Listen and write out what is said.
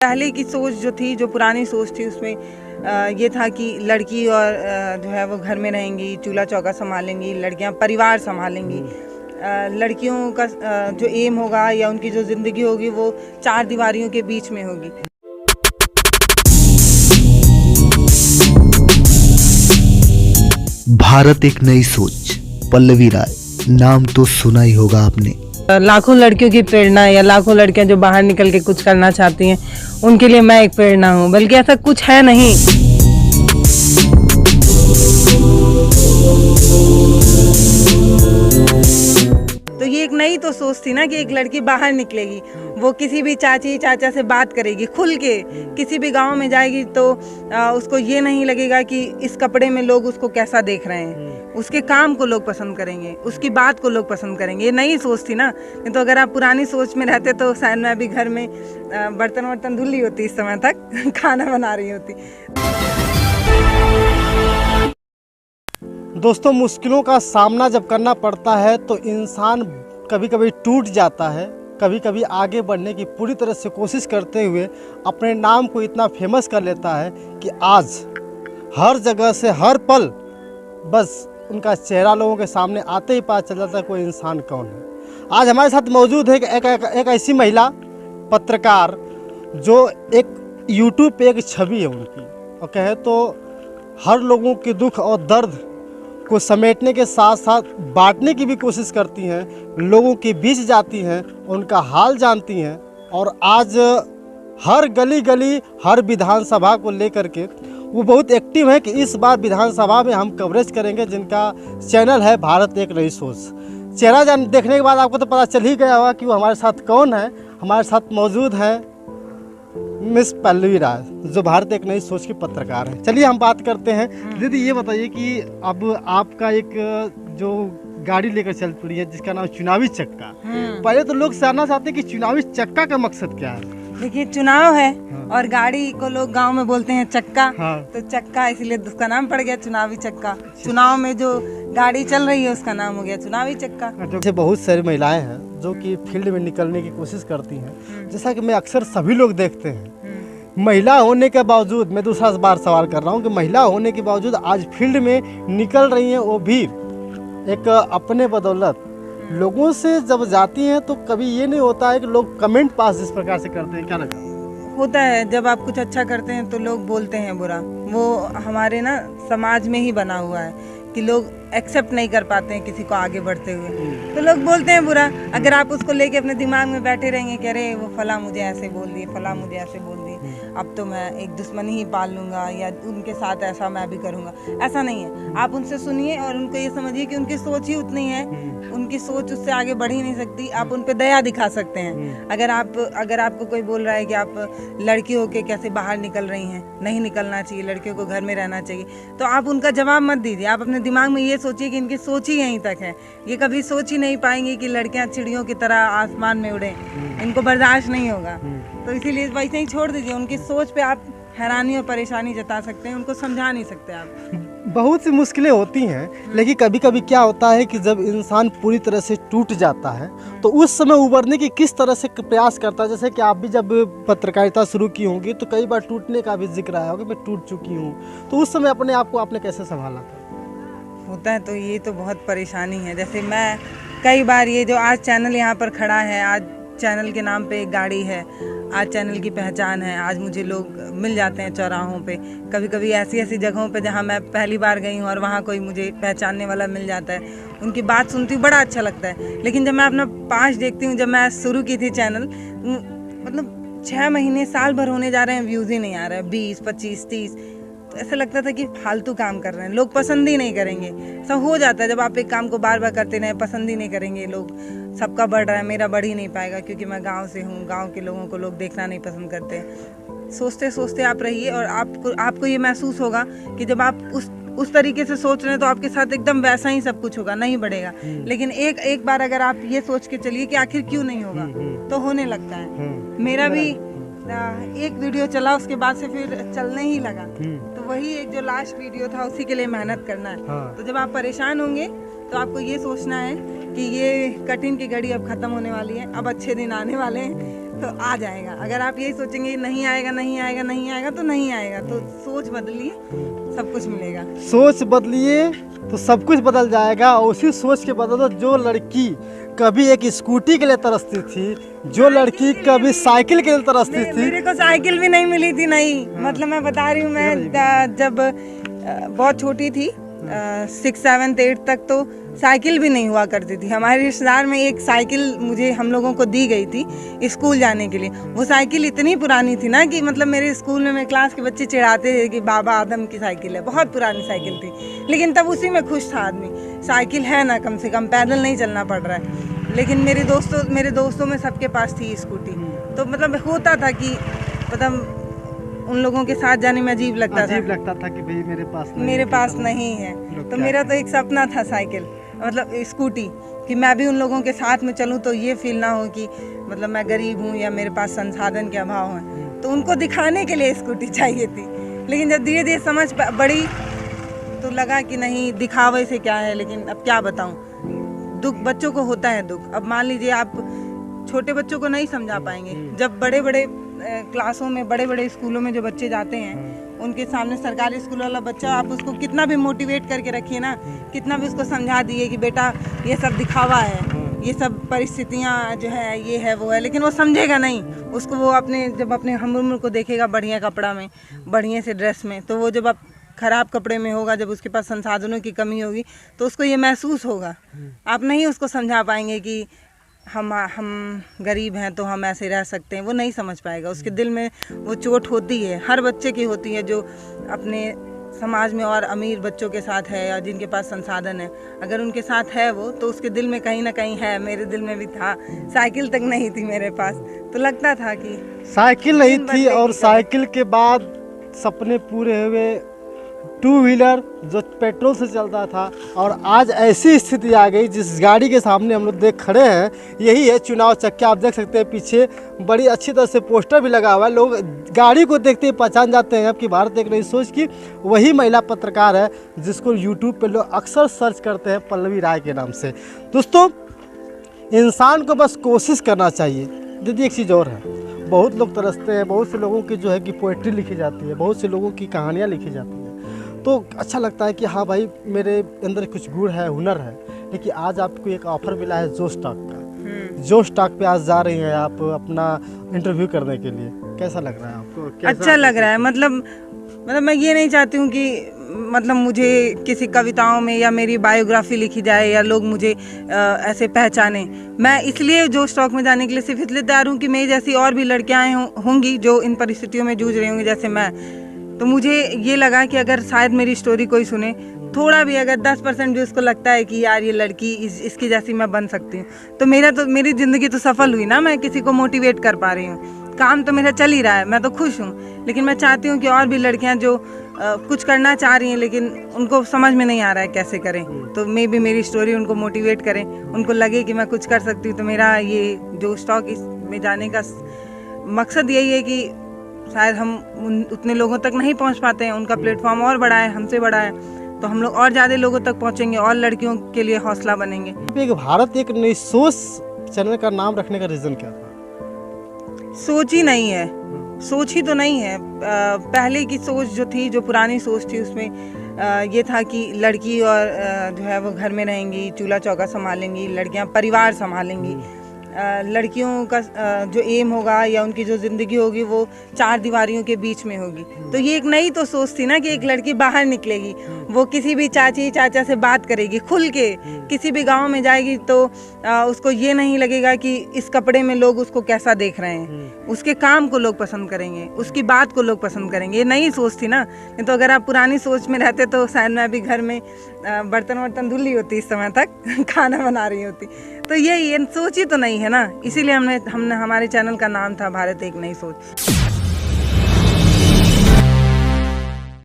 पहले की सोच जो थी, जो पुरानी सोच थी, उसमें ये था कि लड़की और जो है वो घर में रहेंगी, चूल्हा चौका संभालेंगी, लड़कियां परिवार संभालेंगी। लड़कियों का जो एम होगा या उनकी जो ज़िंदगी होगी वो चार दीवारियों के बीच में होगी। भारत एक नई सोच, पल्लवी राय नाम तो सुना ही होगा आपने। लाखों लड़कियों की प्रेरणा है, या लाखों लड़कियां जो बाहर निकल के कुछ करना चाहती हैं, उनके लिए मैं एक प्रेरणा हूं। बल्कि ऐसा कुछ है नहीं। तो ये एक नई तो सोच थी ना कि एक लड़की बाहर निकलेगी, वो किसी भी चाची चाचा से बात करेगी खुल के, किसी भी गांव में जाएगी तो उसको ये नहीं लगेगा कि इस कपड़े में लोग उसको कैसा देख रहे हैं। उसके काम को लोग पसंद करेंगे, उसकी बात को लोग पसंद करेंगे। ये नई सोच थी ना। नहीं तो अगर आप पुरानी सोच में रहते तो शायद मैं अभी घर में बर्तन वर्तन धुली होती इस समय तक खाना बना रही होती। दोस्तों, मुश्किलों का सामना जब करना पड़ता है तो इंसान कभी कभी टूट जाता है, कभी कभी आगे बढ़ने की पूरी तरह से कोशिश करते हुए अपने नाम को इतना फेमस कर लेता है कि आज हर जगह से हर पल बस उनका चेहरा लोगों के सामने आते ही पता चल जाता है कोई इंसान कौन है। आज हमारे साथ मौजूद है एक ऐसी महिला पत्रकार जो एक यूट्यूब पे एक छवि है उनकी, और कहे तो हर लोगों के दुख और दर्द को समेटने के साथ साथ बांटने की भी कोशिश करती हैं, लोगों के बीच जाती हैं, उनका हाल जानती हैं। और आज हर गली गली हर विधानसभा को लेकर के वो बहुत एक्टिव है कि इस बार विधानसभा में हम कवरेज करेंगे, जिनका चैनल है भारत एक नई सोच। चेहरा देखने के बाद आपको तो पता चल ही गया होगा कि वो हमारे साथ कौन है। हमारे साथ मौजूद है मिस पल्लवी राय, जो भारत एक नई सोच की पत्रकार है। चलिए हम बात करते हैं। दीदी, ये बताइए कि अब आपका एक जो गाड़ी लेकर चल पड़ी है जिसका नाम चुनावी चक्का, पहले तो लोग जानना चाहते हैं कि चुनावी चक्का का मकसद क्या है। देखिए, चुनाव है और गाड़ी को लोग गांव में बोलते हैं चक्का। तो चक्का इसलिए उसका नाम पड़ गया चुनावी चक्का। चुनाव में जो गाड़ी चल रही है उसका नाम हो गया चुनावी चक्का। जैसे बहुत सारी महिलाएं हैं जो कि फील्ड में निकलने की कोशिश करती हैं, जैसा कि मैं अक्सर सभी लोग देखते हैं, महिला होने के बावजूद, मैं दूसरा बार सवाल कर रहा हूँ कि महिला होने के बावजूद आज फील्ड में निकल रही हैं, वो भी एक अपने बदौलत। लोगों से जब जाती हैं तो कभी ये नहीं होता है कि लोग कमेंट पास जिस प्रकार से करते हैं, क्या लगा? होता है, जब आप कुछ अच्छा करते हैं तो लोग बोलते हैं बुरा। वो हमारे ना समाज में ही बना हुआ है कि लोग एक्सेप्ट नहीं कर पाते हैं किसी को आगे बढ़ते हुए, तो लोग बोलते हैं बुरा। अगर आप उसको लेके अपने दिमाग में बैठे रहेंगे कि अरे वो फला मुझे ऐसे बोल दिए, फला मुझे ऐसे बोल दिए, अब तो मैं एक दुश्मनी ही पाल लूँगा या उनके साथ ऐसा मैं भी करूँगा, ऐसा नहीं है। आप उनसे सुनिए और उनको ये समझिए कि उनकी सोच ही उतनी है, उनकी सोच उससे आगे बढ़ ही नहीं सकती। आप उन पे दया दिखा सकते हैं। अगर आपको कोई बोल रहा है कि आप लड़की होके कैसे बाहर निकल रही हैं, नहीं निकलना चाहिए, लड़कियों को घर में रहना चाहिए, तो आप उनका जवाब मत दीजिए। आप अपने दिमाग में ये सोचिए कि इनकी सोच ही यहीं तक है, ये कभी सोच ही नहीं पाएंगे कि लड़कियां चिड़ियों की तरह आसमान में उड़ें, इनको बर्दाश्त नहीं होगा। तो इसीलिए वैसे ही छोड़ दीजिए। उनकी सोच पे आप हैरानी और परेशानी जता सकते हैं, उनको समझा नहीं सकते आप। बहुत सी मुश्किलें होती हैं, लेकिन कभी कभी क्या होता है कि जब इंसान पूरी तरह से टूट जाता है तो उस समय उभरने की किस तरह से प्रयास करता है। जैसे कि आप भी जब पत्रकारिता शुरू की होंगी तो कई बार टूटने का भी जिक्र आया होगा, मैं टूट चुकी हूँ, तो उस समय अपने आप को आपने कैसे संभाला था? होता है, तो ये तो बहुत परेशानी है। जैसे मैं कई बार, ये जो आज चैनल यहाँ पर खड़ा है, आज चैनल के नाम पे एक गाड़ी है, आज चैनल की पहचान है, आज मुझे लोग मिल जाते हैं चौराहों पे, कभी कभी ऐसी ऐसी जगहों पे जहाँ मैं पहली बार गई हूँ और वहाँ कोई मुझे पहचानने वाला मिल जाता है, उनकी बात सुनती हूँ, बड़ा अच्छा लगता है। लेकिन जब मैं अपना पास देखती हूँ, जब मैं शुरू की थी चैनल, मतलब 6 महीने साल भर होने जा रहे हैं, व्यूज़ ही नहीं आ रहे हैं, 20, 25, 30, तो ऐसा लगता था कि फालतू काम कर रहे हैं, लोग पसंद ही नहीं करेंगे। ऐसा हो जाता है जब आप एक काम को बार बार करते रहें, पसंद ही नहीं करेंगे लोग। सबका बढ़ रहा है, मेरा बढ़ ही नहीं पाएगा क्योंकि मैं गांव से हूँ, गांव के लोगों को लोग देखना नहीं पसंद करते। सोचते सोचते आप रहिए और आपको ये महसूस होगा कि जब आप उस तरीके से सोच रहे हैं तो आपके साथ एकदम वैसा ही सब कुछ होगा, नहीं बढ़ेगा। लेकिन एक बार अगर आप ये सोच के चलिए कि आखिर क्यों नहीं होगा, तो होने लगता है। मेरा भी एक वीडियो चला, उसके बाद से फिर चलने ही लगा। तो वही एक जो लास्ट वीडियो था उसी के लिए मेहनत करना है। तो जब आप परेशान होंगे तो आपको ये सोचना है कि ये कठिन की घड़ी अब खत्म होने वाली है, अब अच्छे दिन आने वाले हैं। तो आ जाएगा। अगर आप यही सोचेंगे नहीं आएगा नहीं आएगा नहीं आएगा तो नहीं आएगा। तो सोच बदलिए, सब कुछ मिलेगा। सोच बदलिए तो सब कुछ बदल जाएगा। और उसी सोच के बदले जो लड़की कभी एक स्कूटी के लिए तरसती थी, जो लड़की कभी साइकिल के लिए तरसती थी, मेरे को साइकिल भी नहीं मिली थी। नहीं मतलब मैं बता रही हूँ, मैं जब बहुत छोटी थी 6, 7, 8 तक तो साइकिल भी नहीं हुआ करती थी। हमारे रिश्तेदार में एक साइकिल मुझे हम लोगों को दी गई थी स्कूल जाने के लिए। वो साइकिल इतनी पुरानी थी ना कि मतलब मेरे स्कूल में मेरे क्लास के बच्चे चिढ़ाते थे कि बाबा आदम की साइकिल है। बहुत पुरानी साइकिल थी, लेकिन तब उसी में खुश था आदमी। साइकिल है ना, कम से कम पैदल नहीं चलना पड़ रहा है। लेकिन मेरे दोस्तों में सबके पास थी स्कूटी। तो मतलब होता था कि मतलब उन लोगों के साथ जाने में अजीब लगता था कि भाई मेरे पास नहीं है। तो मेरा तो एक सपना था साइकिल, मतलब स्कूटी, कि मैं भी उन लोगों के साथ में चलूं तो ये फील ना हो कि मतलब मैं गरीब हूं या मेरे पास संसाधन के अभाव है। तो उनको दिखाने के लिए स्कूटी चाहिए थी। लेकिन जब धीरे धीरे समझ बढ़ी तो लगा कि नहीं, दिखावे से क्या है। लेकिन अब क्या बताऊं, दुख बच्चों को होता है दुख। अब मान लीजिए आप छोटे बच्चों को नहीं समझा पाएंगे। जब बड़े बड़े क्लासों में, बड़े बड़े स्कूलों में जो बच्चे जाते हैं, उनके सामने सरकारी स्कूल वाला बच्चा, आप उसको कितना भी मोटिवेट करके रखिए ना, कितना भी उसको समझा दिए कि बेटा ये सब दिखावा है, ये सब परिस्थितियाँ जो है ये है वो है, लेकिन वो समझेगा नहीं। उसको वो जब अपने हम उम्र को देखेगा बढ़िया कपड़ा में, बढ़िया से ड्रेस में, तो वो जब आप खराब कपड़े में होगा, जब उसके पास संसाधनों की कमी होगी तो उसको ये महसूस होगा। आप नहीं उसको समझा पाएंगे कि हम गरीब हैं तो हम ऐसे रह सकते हैं। वो नहीं समझ पाएगा। उसके दिल में वो चोट होती है, हर बच्चे की होती है जो अपने समाज में और अमीर बच्चों के साथ है या जिनके पास संसाधन है। अगर उनके साथ है वो, तो उसके दिल में कहीं ना कहीं है। मेरे दिल में भी था। साइकिल तक नहीं थी मेरे पास, तो लगता था कि साइकिल नहीं थी। और साइकिल के बाद सपने पूरे हुए 2 व्हीलर जो पेट्रोल से चलता था। और आज ऐसी स्थिति आ गई, जिस गाड़ी के सामने हम लोग देख खड़े हैं, यही है चुनाव चक्की। आप देख सकते हैं पीछे बड़ी अच्छी तरह से पोस्टर भी लगा हुआ है। लोग गाड़ी को देखते ही पहचान जाते हैं कि भारत एक नई सोच की वही महिला पत्रकार है जिसको यूट्यूब पे लोग अक्सर सर्च करते हैं पल्लवी राय के नाम से। दोस्तों, इंसान को बस कोशिश करना चाहिए। दीदी एक चीज़ और है, बहुत लोग तरसते हैं, बहुत से लोगों की जो है कि पोइट्री लिखी जाती है, बहुत से लोगों की कहानियाँ लिखी जाती हैं, तो अच्छा लगता है कि हाँ भाई मेरे अंदर कुछ गुण है, हुनर है। लेकिन आज आपको एक ऑफर मिला है जोश टॉक का। जोश टॉक पे आज जा रही हैं आप अपना इंटरव्यू करने के लिए, कैसा लग रहा है आपको? अच्छा लग रहा है। मतलब मैं ये नहीं चाहती हूँ कि मतलब मुझे किसी कविताओं में या मेरी बायोग्राफी लिखी जाए या लोग मुझे ऐसे पहचाने। मैं इसलिए जोश टॉक में जाने के लिए सिर्फ इसलिए तैयार हूँ कि मेरी जैसी और भी लड़कियाँ होंगी जो इन परिस्थितियों में जूझ रही होंगी जैसे मैं। तो मुझे ये लगा कि अगर शायद मेरी स्टोरी कोई सुने, थोड़ा भी अगर 10% भी उसको लगता है कि यार ये लड़की इसकी जैसी मैं बन सकती हूँ, तो मेरी ज़िंदगी तो सफल हुई ना। मैं किसी को मोटिवेट कर पा रही हूँ, काम तो मेरा चल ही रहा है, मैं तो खुश हूँ। लेकिन मैं चाहती हूँ कि और भी लड़कियाँ जो कुछ करना चाह रही हैं लेकिन उनको समझ में नहीं आ रहा है कैसे करें, तो मे भी मेरी स्टोरी उनको मोटिवेट करें, उनको लगे कि मैं कुछ कर सकती हूँ। तो मेरा ये जो स्टॉक में जाने का मकसद यही है कि शायद हम उतने लोगों तक नहीं पहुंच पाते हैं, उनका प्लेटफॉर्म और बड़ा है, हमसे बड़ा है, तो हम लोग और ज़्यादा लोगों तक पहुंचेंगे और लड़कियों के लिए हौसला बनेंगे। एक भारत एक नई सोच चैनल का नाम रखने का रीज़न क्या था? सोच ही नहीं है, सोच ही तो नहीं है। पहले की सोच जो थी, जो पुरानी सोच थी, उसमें ये था कि लड़की और जो है वो घर में रहेंगी, चूल्हा चौका संभालेंगी, लड़कियां परिवार संभालेंगी। लड़कियों का जो एम होगा या उनकी जो ज़िंदगी होगी वो 4 दीवारियों के बीच में होगी। तो ये एक नई तो सोच थी ना कि एक लड़की बाहर निकलेगी, वो किसी भी चाची चाचा से बात करेगी खुल के, किसी भी गांव में जाएगी तो उसको ये नहीं लगेगा कि इस कपड़े में लोग उसको कैसा देख रहे हैं, उसके काम को लोग पसंद करेंगे, उसकी बात को लोग पसंद करेंगे। ये नई सोच थी ना। नहीं तो अगर आप पुरानी सोच में रहते तो शायद मैं अभी घर में बर्तन धुल रही होती, इस समय तक खाना बना रही होती। तो ये सोच ही तो नहीं है ना। इसीलिए हमने हमारे चैनल का नाम था भारत एक नई सोच।